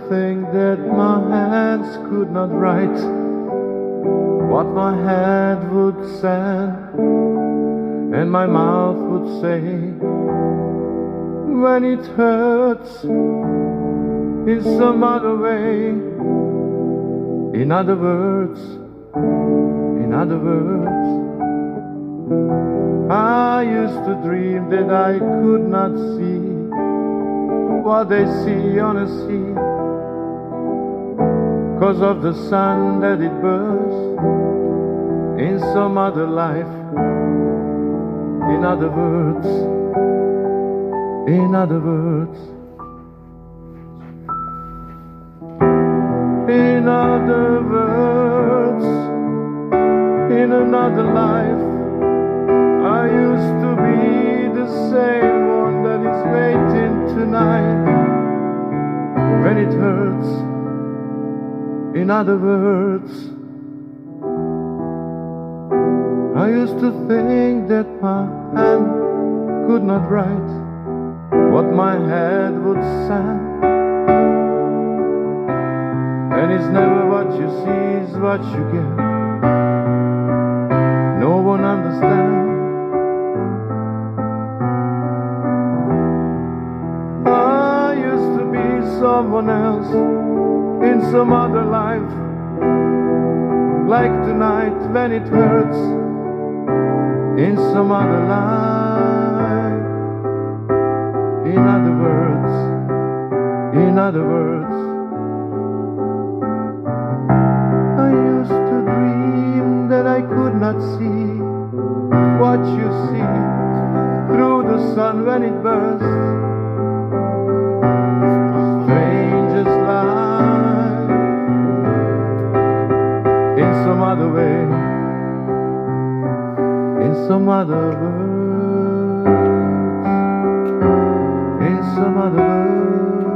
think that my hands could not write what my head would send and my mouth would say when it hurts in some other way. In other words, I used to dream that I could not see what they see on a sea, 'cause of the sun that it burst in some other life. In other words, in other words, in other words, in another life, I used to be the same one that is waiting tonight when it hurts. In other words, I used to think that my hand could not write what my head would send, and it's never what you see is what you get. No one understands. I used to be someone else in some other life, like tonight when it hurts in some other life. In other words, in other words, I used to dream that I could not see what you see through the sun when it bursts. Strangest life in some other way, in some other words, in some other words.